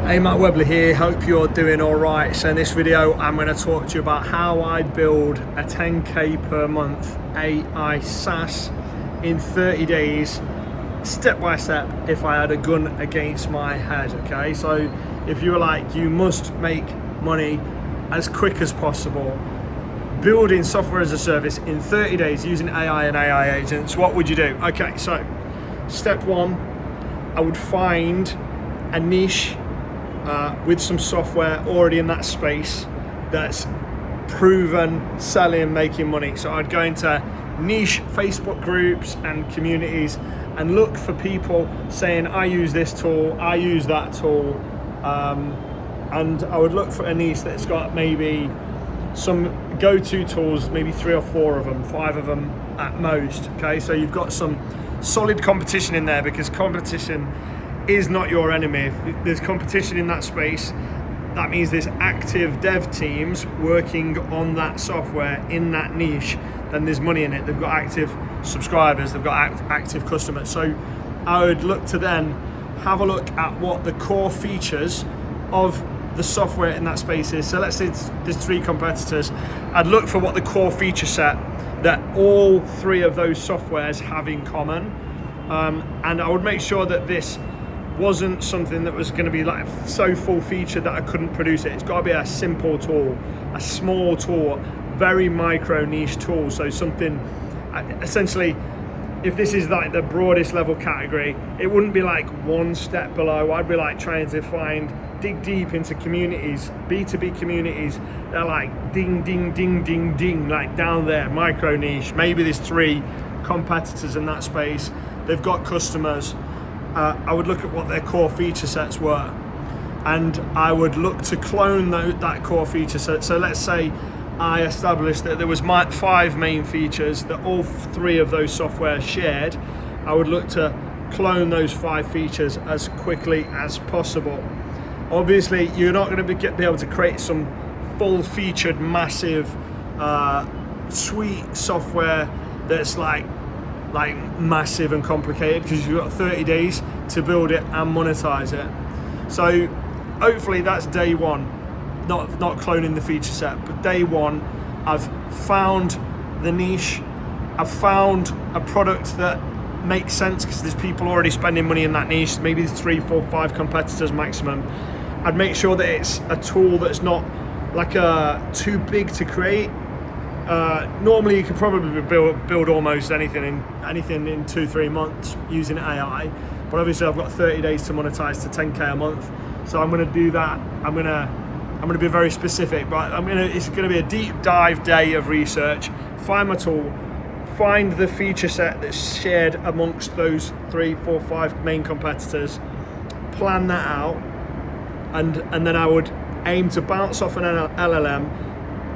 Hey, Matt Webley here, hope you're doing all right. So in this video, I'm going to talk to you about how I build a 10K per month AI SaaS in 30 days, step by step, if I had a gun against my head, okay? So if you were like, you must make money as quick as possible, building software as a service in 30 days using AI and AI agents, what would you do? Okay, so step one, I would find a niche with some software already in that space that's proven selling, making money. So I'd go into niche Facebook groups and communities and look for people saying, I use this tool, I use that tool, and I would look for a niche that's got maybe some go-to tools, maybe 3 or 4 of them, 5 of them at most. Okay, so you've got some solid competition in there, because competition is not your enemy. If there's competition in that space, that means there's active dev teams working on that software in that niche, then there's money in it. They've got active subscribers, they've got active customers. So I would look to then have a look at what the core features of the software in that space is. So let's say there's 3 competitors. I'd look for what the core feature set that all 3 of those softwares have in common, and I would make sure that this wasn't something that was going to be like so full featured that I couldn't produce it. It's got to be a simple tool, a small tool, very micro niche tool. So something, essentially, if this is like the broadest level category, it wouldn't be like one step below. I'd be like trying to dig deep into communities, B2B communities. They're like ding, ding, ding, ding, ding, like down there, micro niche. Maybe there's 3 competitors in that space. They've got customers. I would look at what their core feature sets were, and I would look to clone that core feature set. So let's say I established that there was 5 main features that all 3 of those software shared. I would look to clone those 5 features as quickly as possible. Obviously, you're not going to be able to create some full-featured, massive, sweet software that's like massive and complicated, because you've got 30 days to build it and monetize it. So hopefully that's day one, not cloning the feature set, but day one, I've found the niche, I've found a product that makes sense because there's people already spending money in that niche. Maybe there's 3, 4, 5 competitors maximum. I'd make sure that it's a tool that's not like too big to create. Normally you could probably build almost anything in 2-3 months using AI, but obviously I've got 30 days to monetize to 10K a month. So I'm going to do that. I'm going to be very specific, but it's going to be a deep dive day of research. Find my tool, find the feature set that's shared amongst those 3, 4, 5 main competitors, plan that out, and then I would aim to bounce off an LLM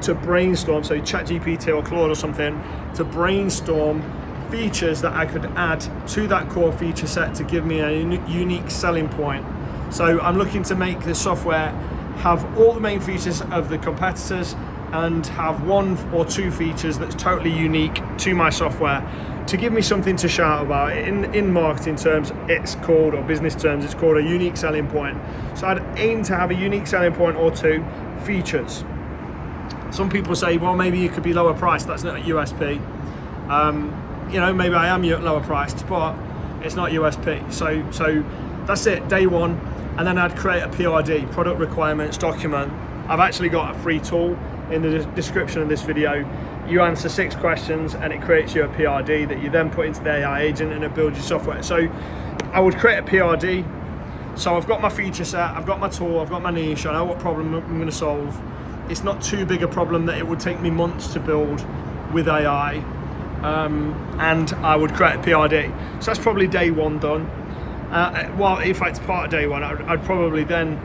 to brainstorm, so ChatGPT or Claude or something, to brainstorm features that I could add to that core feature set to give me a unique selling point. So I'm looking to make the software have all the main features of the competitors and have 1 or 2 features that's totally unique to my software to give me something to shout about. In marketing terms, it's called, or business terms, it's called a unique selling point. So I'd aim to have a unique selling point or 2 features. Some people say, well, maybe you could be lower priced. That's not a USP. Maybe I am lower priced, but it's not USP. So that's it, day one. And then I'd create a PRD, product requirements document. I've actually got a free tool in the description of this video. You answer 6 questions and it creates you a PRD that you then put into the AI agent and it builds your software. So I would create a PRD. So I've got my feature set, I've got my tool, I've got my niche, I know what problem I'm going to solve. It's not too big a problem that it would take me months to build with AI, and I would create a PRD. So that's probably day 1 done. Well, in fact, part of day 1, I'd probably then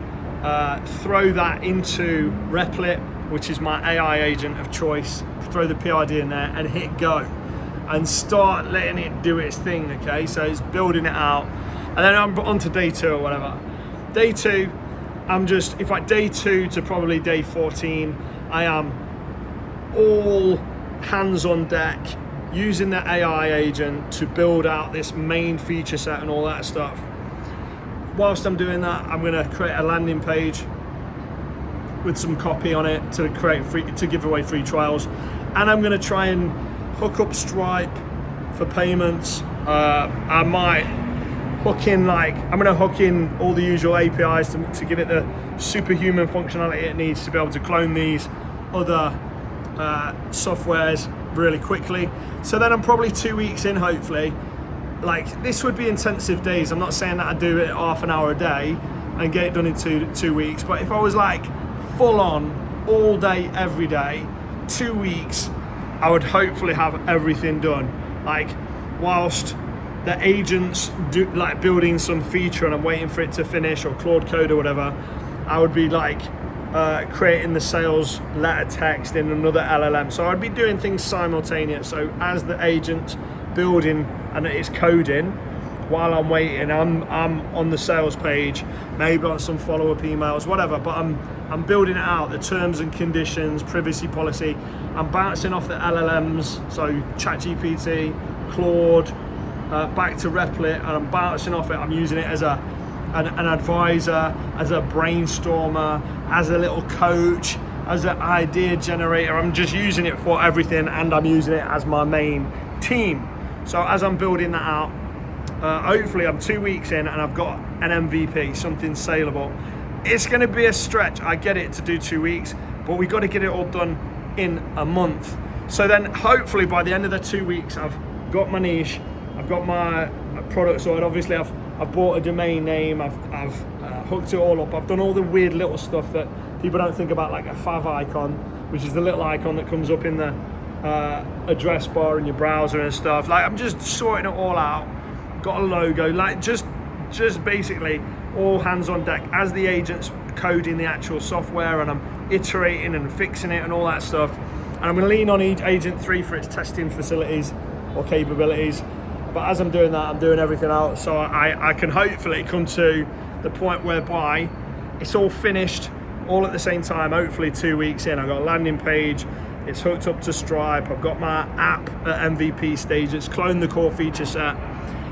throw that into Replit, which is my AI agent of choice, throw the PRD in there and hit go and start letting it do its thing, okay? So it's building it out. And then I'm on to day 2 or whatever. Day 2, day 2 to probably day 14, I am all hands on deck using the AI agent to build out this main feature set and all that stuff. whilst I'm doing that, I'm going to create a landing page with some copy on it to give away free trials, and I'm going to try and hook up Stripe for payments. I might hook in I'm going to hook in all the usual APIs to give it the superhuman functionality it needs to be able to clone these other softwares really quickly. So then I'm probably 2 weeks in, hopefully. This would be intensive days. I'm not saying that I do it half an hour a day and get it done in two weeks, but if I was full on all day every day, 2 weeks, I would hopefully have everything done. Whilst the agents do building some feature and I'm waiting for it to finish, or Claude Code or whatever, I would be creating the sales letter text in another LLM. So I'd be doing things simultaneous. So as the agent's building and it's coding, while I'm waiting, I'm on the sales page, maybe on some follow-up emails, whatever, but I'm building it out, the terms and conditions, privacy policy. I'm bouncing off the LLMs, so ChatGPT, Claude, back to Replit, and I'm bouncing off it. I'm using it as an advisor, as a brainstormer, as a little coach, as an idea generator. I'm just using it for everything, and I'm using it as my main team. So as I'm building that out, hopefully I'm 2 weeks in and I've got an MVP, something saleable. It's going to be a stretch, I get it, to do 2 weeks, but we've got to get it all done in a month. So then hopefully by the end of the 2 weeks, I've got my niche, I've got my product sorted. Obviously I've bought a domain name, I've hooked it all up, I've done all the weird little stuff that people don't think about, like a fav icon, which is the little icon that comes up in the address bar in your browser and stuff. I'm just sorting it all out. Got a logo, just basically all hands on deck as the agent's coding the actual software, and I'm iterating and fixing it and all that stuff. And I'm going to lean on Agent 3 for its testing facilities or capabilities. But as I'm doing that, I'm doing everything else, so I can hopefully come to the point whereby it's all finished all at the same time. Hopefully 2 weeks in, I've got a landing page, it's hooked up to Stripe, I've got my app at MVP stage, it's cloned the core feature set,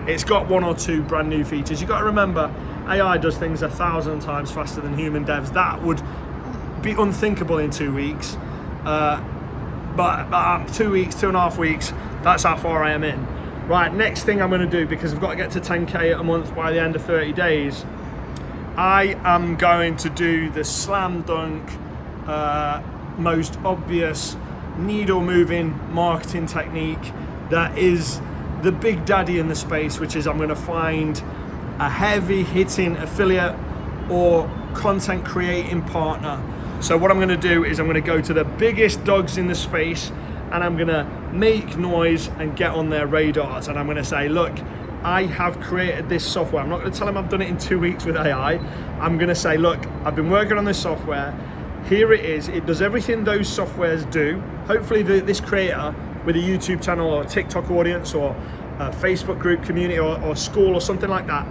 it's got 1 or 2 brand new features. You've got to remember, AI does things 1,000 times faster than human devs. That would be unthinkable in 2 weeks. But 2 weeks, 2.5 weeks, that's how far I am in. Right, next thing I'm going to do, because I've got to get to 10K a month by the end of 30 days, I am going to do the slam dunk, most obvious needle moving marketing technique that is the big daddy in the space, which is I'm going to find a heavy hitting affiliate or content creating partner. So what I'm going to do is I'm going to go to the biggest dogs in the space, and I'm going to make noise and get on their radars, and I'm going to say, look, I have created this software. I'm not going to tell them I've done it in 2 weeks with AI. I'm going to say, look, I've been working on this software. Here it is. It does everything those softwares do. Hopefully this creator with a YouTube channel or a TikTok audience or a Facebook group community or school or something like that,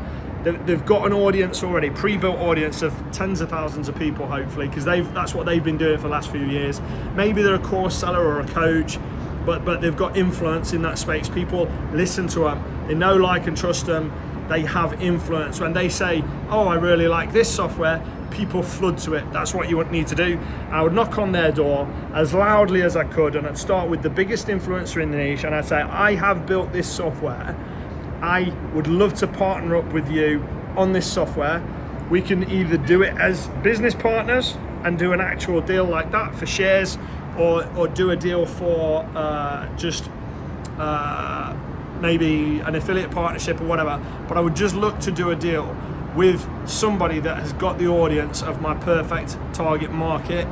they've got an audience already, pre-built audience of tens of thousands of people, hopefully, because that's what they've been doing for the last few years. Maybe they're a course seller or a coach, but they've got influence in that space. People listen to them, they know, like, and trust them. They have influence. When they say, oh, I really like this software, people flood to it. That's what you would need to do. I would knock on their door as loudly as I could, and I'd start with the biggest influencer in the niche, and I'd say, I have built this software. I would love to partner up with you on this software. We can either do it as business partners and do an actual deal like that for shares, or do a deal for maybe an affiliate partnership or whatever. But I would just look to do a deal with somebody that has got the audience of my perfect target market,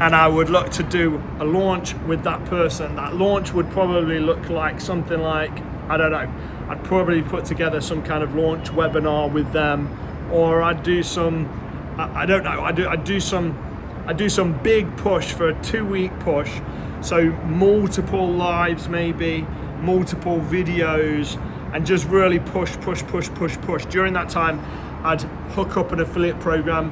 and I would look to do a launch with that person. That launch would probably look like something like, I don't know, I'd probably put together some kind of launch webinar with them, or I'd do some, I don't know, I'd do some big push for a 2-week push. So multiple lives, maybe multiple videos, and just really push. During that time, I'd hook up an affiliate program.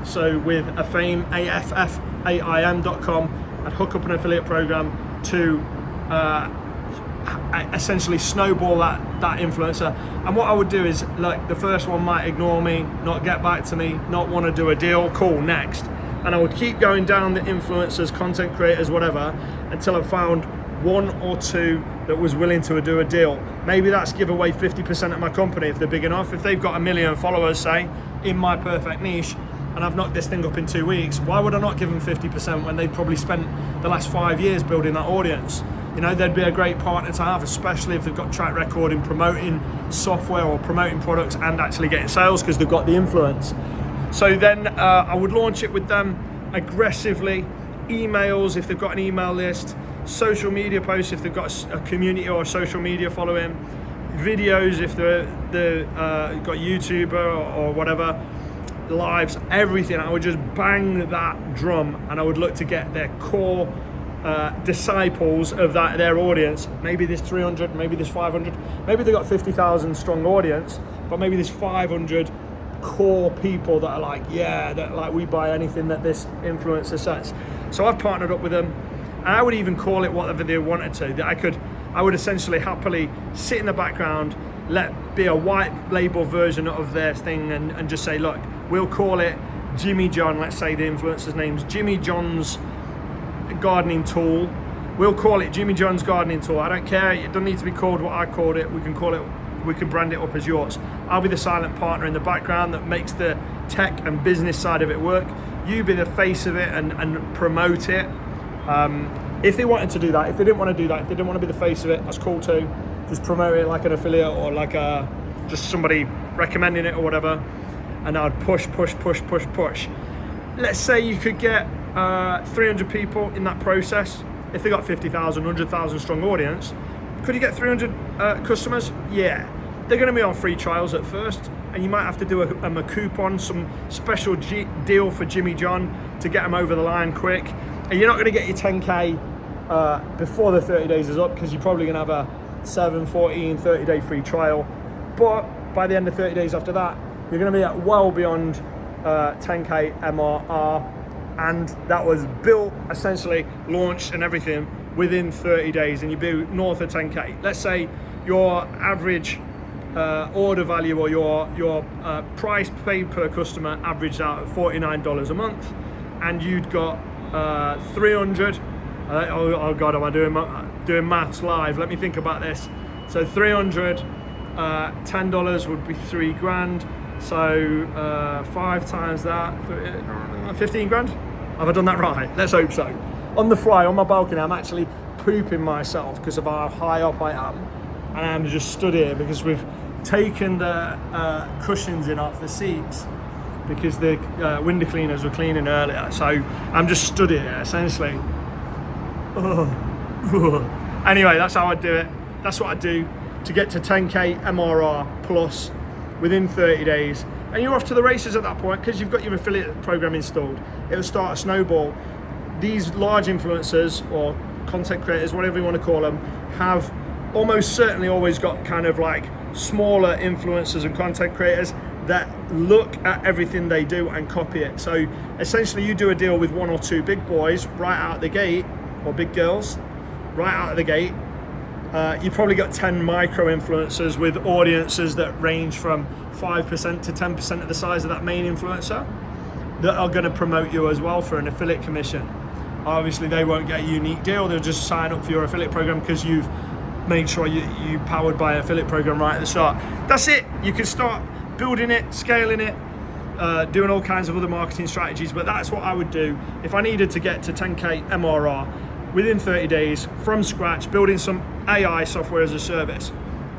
So with AFFAIM.com, I'd hook up an affiliate program to essentially snowball that influencer. And what I would do is, like, the first one might ignore me, not get back to me, not want to do a deal. Cool, next. And I would keep going down the influencers, content creators, whatever, until I found one or two that was willing to do a deal. Maybe that's give away 50% of my company if they're big enough. If they've got 1 million followers, say, in my perfect niche, and I've knocked this thing up in 2 weeks, why would I not give them 50% when they've probably spent the last 5 years building that audience? You know, they'd be a great partner to have, especially if they've got track record in promoting software or promoting products and actually getting sales because they've got the influence. So then I would launch it with them aggressively, emails if they've got an email list, social media posts if they've got a community or a social media following, videos if they're got YouTuber or whatever, lives, everything. I would just bang that drum, and I would look to get their core disciples of their audience. Maybe there's 300, maybe there's 500, maybe they've got 50,000 strong audience, but maybe there's 500 core people that are like, yeah, that like we buy anything that this influencer says. So I've partnered up with them, and I would even call it whatever they wanted to. That I would essentially happily sit in the background, be a white label version of their thing, and just say, look, we'll call it Jimmy John. Let's say the influencer's name's Jimmy John's gardening tool. We'll call it Jimmy John's gardening tool. I don't care. It doesn't need to be called what I called it. We can brand it up as yours. I'll be the silent partner in the background that makes the tech and business side of it work. You be the face of it and promote it. If they wanted to do that, if they didn't want to do that, if they didn't want to be the face of it, that's cool too. Just promote it like an affiliate or like just somebody recommending it or whatever. And I'd push. Let's say you could get 300 people in that process. If they got 50,000, 100,000 strong audience, could you get 300 customers? Yeah. They're going to be on free trials at first, and you might have to do a coupon, some special deal for Jimmy John to get them over the line quick. And you're not going to get your 10K before the 30 days is up, because you're probably going to have a 7, 14, 30-day free trial. But by the end of 30 days after that, you're going to be at well beyond 10K MRR. And that was built, essentially launched and everything within 30 days, and you'd be north of 10K. Let's say your average order value or your price paid per customer averaged out at $49 a month, and you'd got 300. Oh God, am I doing maths live? Let me think about this. So 300, $10 would be $3,000. So 5 times that, 15 grand? Have I done that right? Let's hope so. On the fly, on my balcony, I'm actually pooping myself because of how high up I am. And I'm just stood here because we've taken the cushions in off the seats because the window cleaners were cleaning earlier. So I'm just stood here, essentially. Anyway, that's how I do it. That's what I do to get to 10K MRR plus within 30 days. And you're off to the races at that point because you've got your affiliate program installed. It'll start a snowball. These large influencers or content creators, whatever you want to call them, have almost certainly always got kind of like smaller influencers and content creators that look at everything they do and copy it. So essentially you do a deal with 1 or 2 big boys right out the gate, or big girls right out of the gate. You probably got 10 micro influencers with audiences that range from 5% to 10% of the size of that main influencer that are going to promote you as well for an affiliate commission. Obviously they won't get a unique deal, they'll just sign up for your affiliate program because you've made sure you powered by an affiliate program right at the start. That's it. You can start building it, scaling it, doing all kinds of other marketing strategies, but that's what I would do if I needed to get to 10K MRR within 30 days from scratch, building some AI software as a service.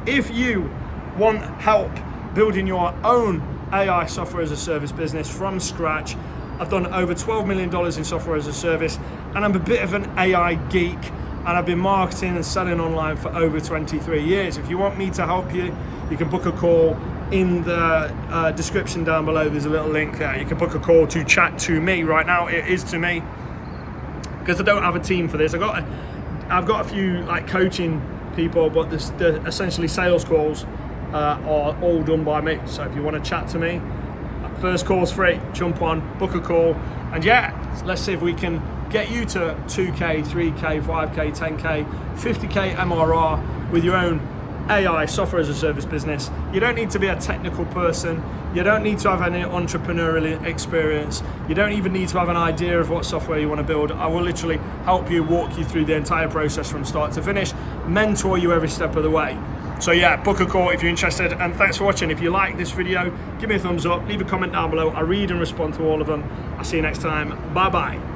If you want help building your own AI software as a service business from scratch, I've done over $12 million in software as a service, and I'm a bit of an AI geek, and I've been marketing and selling online for over 23 years. If you want me to help you, you can book a call. In the description down below, there's a little link there. You can book a call to chat to me. Right now, it is to me, because I don't have a team for this. I've got a few like coaching people, but the essentially sales calls are all done by me. So if you want to chat to me, first call's free. Jump on, book a call, and yeah, let's see if we can get you to 2K, 3K, 5K, 10K, 50K MRR with your own AI, software as a service business. You don't need to be a technical person. You don't need to have any entrepreneurial experience. You don't even need to have an idea of what software you want to build. I will literally help you, walk you through the entire process from start to finish, mentor you every step of the way. So yeah, book a call if you're interested, and thanks for watching. If you like this video, give me a thumbs up, leave a comment down below. I read and respond to all of them. I'll see you next time. Bye bye.